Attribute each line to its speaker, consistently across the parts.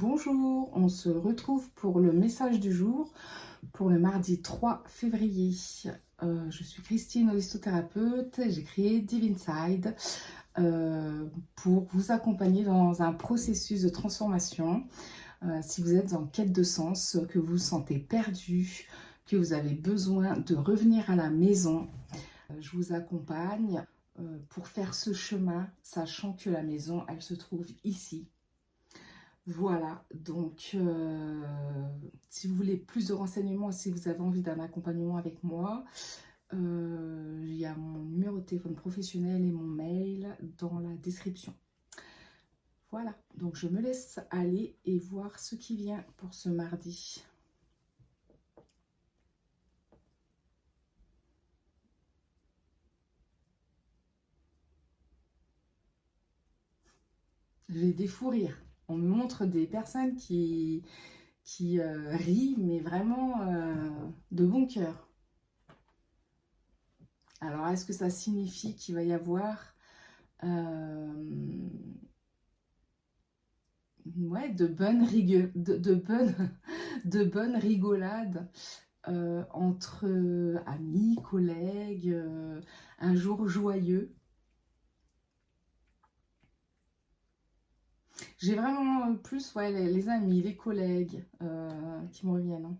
Speaker 1: Bonjour, on se retrouve pour le message du jour pour le mardi 3 février. Je suis Christine, holistothérapeute. J'ai créé Divinside pour vous accompagner dans un processus de transformation. Si vous êtes en quête de sens, que vous vous sentez perdu, que vous avez besoin de revenir à la maison, je vous accompagne pour faire ce chemin, sachant que la maison, elle se trouve ici. Voilà, donc si vous voulez plus de renseignements, si vous avez envie d'un accompagnement avec moi, il y a mon numéro de téléphone professionnel et mon mail dans la description. Voilà, donc je me laisse aller et voir ce qui vient pour ce mardi. J'ai des fous rires. On me montre des personnes qui rient, mais vraiment de bon cœur. Alors, est-ce que ça signifie qu'il va y avoir ouais, de bonnes rigolades entre amis, collègues, un jour joyeux. J'ai vraiment plus ouais, les amis, les collègues qui me reviennent. Hein.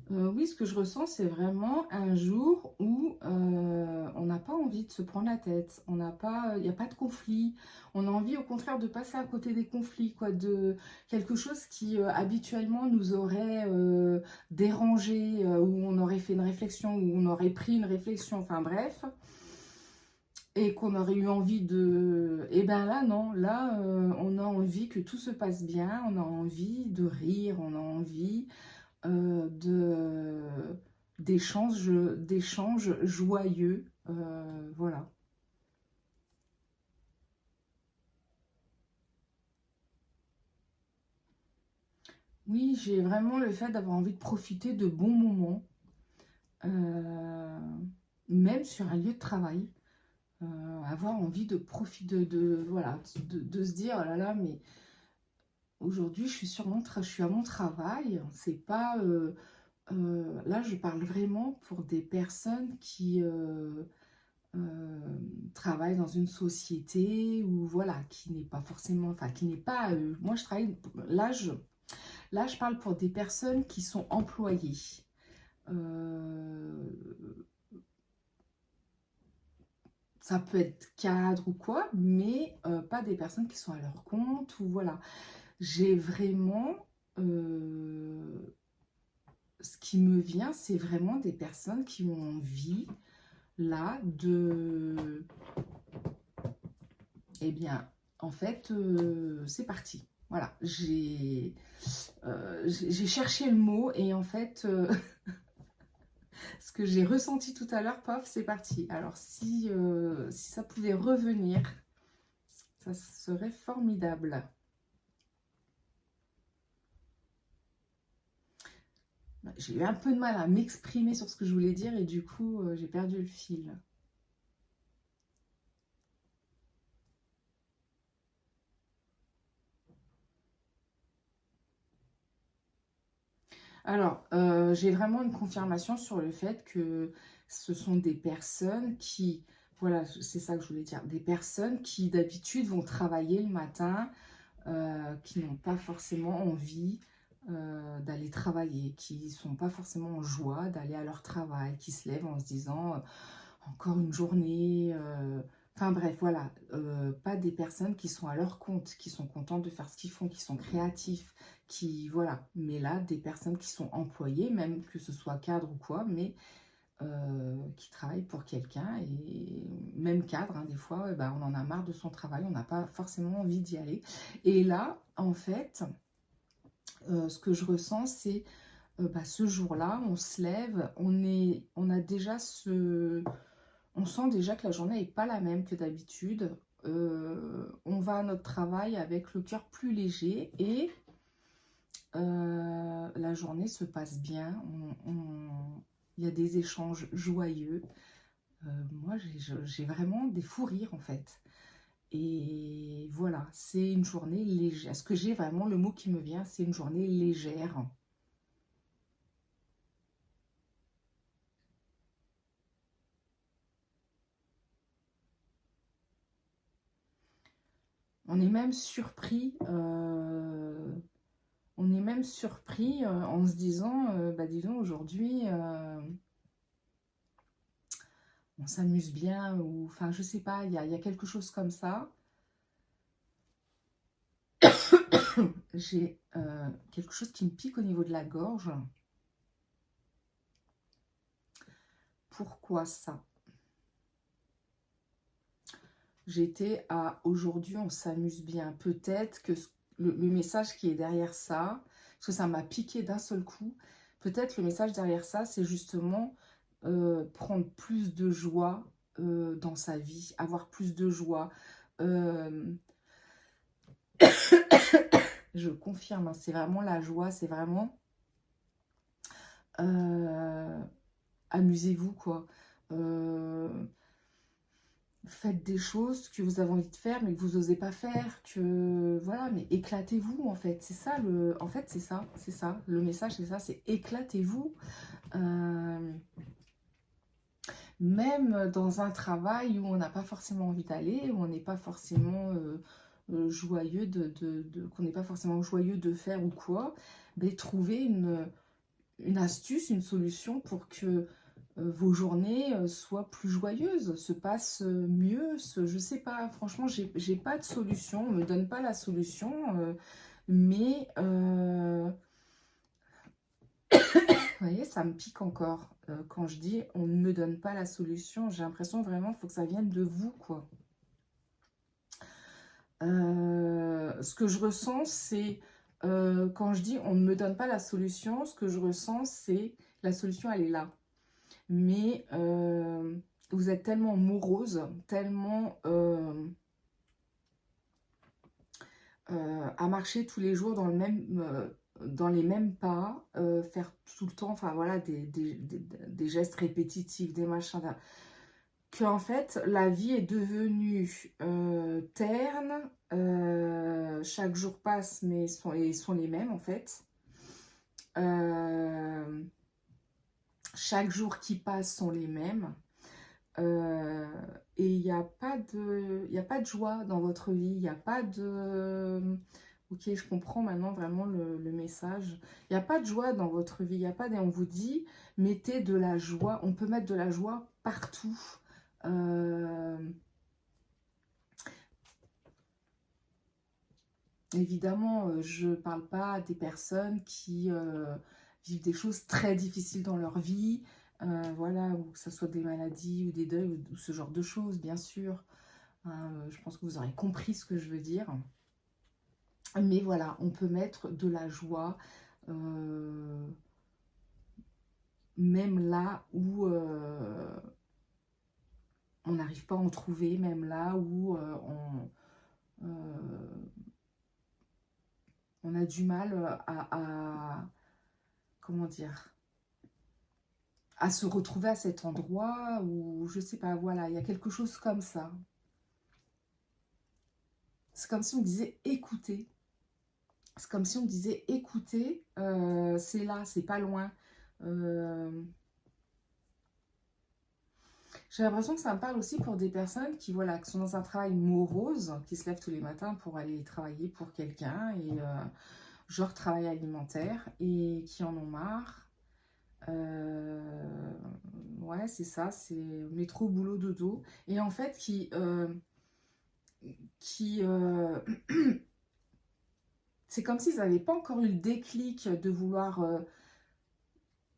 Speaker 1: Oui, ce que je ressens, c'est vraiment un jour où on n'a pas envie de se prendre la tête, il n'y a pas de conflit, on a envie au contraire de passer à côté des conflits, quoi, de quelque chose qui habituellement nous aurait dérangé, où on aurait fait une réflexion, où on aurait pris une réflexion, enfin bref, et qu'on aurait eu envie de... Et bien là, non, là, on a envie que tout se passe bien, on a envie de rire, on a envie d'échanges joyeux. Voilà. Oui, j'ai vraiment le fait d'avoir envie de profiter de bons moments, euh, même sur un lieu de travail. Avoir envie de profiter voilà, de se dire, oh là là, mais aujourd'hui, je suis à mon travail. C'est pas... là, je parle vraiment pour des personnes qui travaillent dans une société ou voilà, qui n'est pas forcément, enfin, qui n'est pas. Moi, je travaille. Là, je parle pour des personnes qui sont employées. Euh, ça peut être cadre ou quoi, mais pas des personnes qui sont à leur compte ou voilà. J'ai vraiment. Ce qui me vient, c'est vraiment des personnes qui ont envie, là, de... Eh bien, en fait, c'est parti. Voilà, j'ai cherché le mot et en fait, ce que j'ai ressenti tout à l'heure, paf, c'est parti. Alors, si ça pouvait revenir, ça serait formidable. J'ai eu un peu de mal à m'exprimer sur ce que je voulais dire et du coup, j'ai perdu le fil. Alors, j'ai vraiment une confirmation sur le fait que ce sont des personnes qui, voilà, c'est ça que je voulais dire, des personnes qui d'habitude vont travailler le matin, qui n'ont pas forcément envie d'aller travailler, qui ne sont pas forcément en joie d'aller à leur travail, qui se lèvent en se disant encore une journée. Enfin bref, voilà, pas des personnes qui sont à leur compte, qui sont contentes de faire ce qu'ils font, qui sont créatifs, qui, voilà. Mais là, des personnes qui sont employées, même que ce soit cadre ou quoi, mais qui travaillent pour quelqu'un, et même cadre, hein, des fois, ben, on en a marre de son travail, on n'a pas forcément envie d'y aller. Et là, en fait, ce que je ressens, c'est bah, ce jour-là, on se lève, on a déjà on sent déjà que la journée n'est pas la même que d'habitude. On va à notre travail avec le cœur plus léger et la journée se passe bien. Il y a des échanges joyeux. Moi, j'ai vraiment des fous rires en fait. Et voilà, c'est une journée légère. Ce que j'ai vraiment, le mot qui me vient, c'est une journée légère. On est même surpris, en se disant, bah dis donc, aujourd'hui, on s'amuse bien, ou enfin, je sais pas, il y a quelque chose comme ça. J'ai quelque chose qui me pique au niveau de la gorge. Pourquoi ça? J'étais à aujourd'hui, on s'amuse bien. Peut-être que le message qui est derrière ça, parce que ça m'a piqué d'un seul coup, peut-être le message derrière ça, c'est justement prendre plus de joie dans sa vie, avoir plus de joie. Euh, je confirme, hein, c'est vraiment la joie, c'est vraiment euh, amusez-vous, quoi. Euh, Faites des choses que vous avez envie de faire mais que vous n'osez pas faire, que voilà, mais éclatez-vous en fait, c'est ça en fait c'est ça, le message c'est ça, c'est éclatez-vous. Euh, Même dans un travail où on n'a pas forcément envie d'aller, où on n'est pas forcément joyeux qu'on n'est pas forcément joyeux de faire ou quoi, mais trouver une astuce, une solution pour que vos journées soient plus joyeuses, se passent mieux, je sais pas, franchement, j'ai pas de solution, on me donne pas la solution, mais vous voyez, ça me pique encore. Quand je dis on ne me donne pas la solution, j'ai l'impression vraiment qu'il faut que ça vienne de vous, quoi. Ce que je ressens, c'est quand je dis on ne me donne pas la solution, ce que je ressens, c'est la solution, elle est là. Mais vous êtes tellement morose, tellement à marcher tous les jours dans les mêmes pas, faire tout le temps, enfin voilà, des gestes répétitifs, des machins, que en fait la vie est devenue terne, chaque jour passe mais sont les mêmes en fait. Euh, Chaque jour qui passe sont les mêmes. Euh, et il n'y a pas de joie dans votre vie, il n'y a pas de... Ok, je comprends maintenant vraiment le message. Il n'y a pas de joie dans votre vie, il n'y a pas de... On vous dit, mettez de la joie, on peut mettre de la joie partout. Euh, Évidemment, je ne parle pas des personnes qui vivent des choses très difficiles dans leur vie, voilà, ou que ce soit des maladies ou des deuils ou ce genre de choses, bien sûr. Hein, je pense que vous aurez compris ce que je veux dire. Mais voilà, on peut mettre de la joie, euh, même là où on n'arrive pas à en trouver, même là où euh, on a du mal comment dire, à se retrouver à cet endroit où, je sais pas, voilà, il y a quelque chose comme ça. C'est comme si on disait écoutez. C'est comme si on disait écoutez, c'est là, c'est pas loin. Euh, J'ai l'impression que ça me parle aussi pour des personnes qui, voilà, qui sont dans un travail morose, qui se lèvent tous les matins pour aller travailler pour quelqu'un, et genre travail alimentaire, et qui en ont marre. Euh, ouais, c'est ça, c'est métro, boulot, dodo. Et en fait, qui c'est comme s'ils n'avaient pas encore eu le déclic de vouloir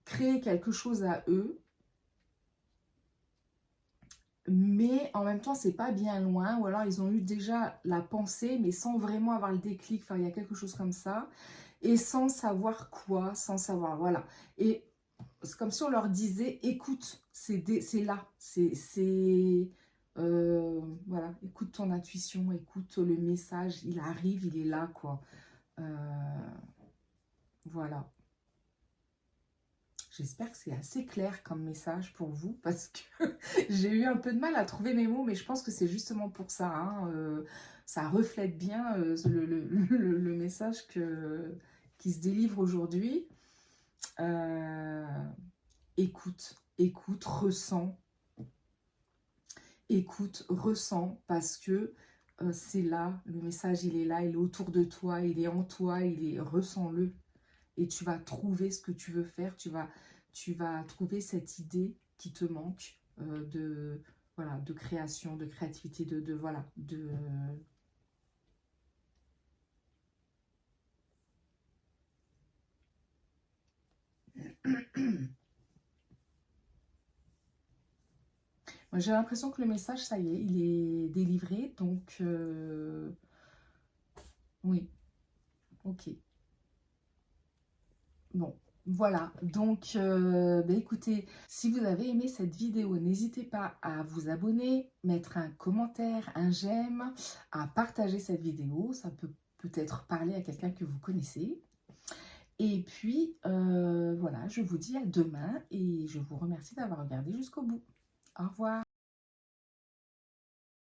Speaker 1: créer quelque chose à eux, mais en même temps, c'est pas bien loin, ou alors ils ont eu déjà la pensée, mais sans vraiment avoir le déclic, enfin, il y a quelque chose comme ça, et sans savoir quoi, sans savoir, voilà. Et c'est comme si on leur disait, écoute, c'est là, voilà, écoute ton intuition, écoute le message, il arrive, il est là, quoi. Euh, voilà. J'espère que c'est assez clair comme message pour vous parce que j'ai eu un peu de mal à trouver mes mots, mais je pense que c'est justement pour ça. Hein, ça reflète bien le message qui se délivre aujourd'hui. Euh, écoute, écoute, ressens, écoute, ressens, parce que c'est là, le message il est autour de toi, il est en toi, ressens-le. Et tu vas trouver ce que tu veux faire, tu vas trouver cette idée qui te manque voilà, de création, de créativité, voilà, Moi, j'ai l'impression que le message, ça y est, il est délivré, donc oui, ok. Bon, voilà. Donc, ben écoutez, si vous avez aimé cette vidéo, n'hésitez pas à vous abonner, mettre un commentaire, un j'aime, à partager cette vidéo. Ça peut peut-être parler à quelqu'un que vous connaissez. Et puis, voilà, je vous dis à demain et je vous remercie d'avoir regardé jusqu'au bout. Au revoir.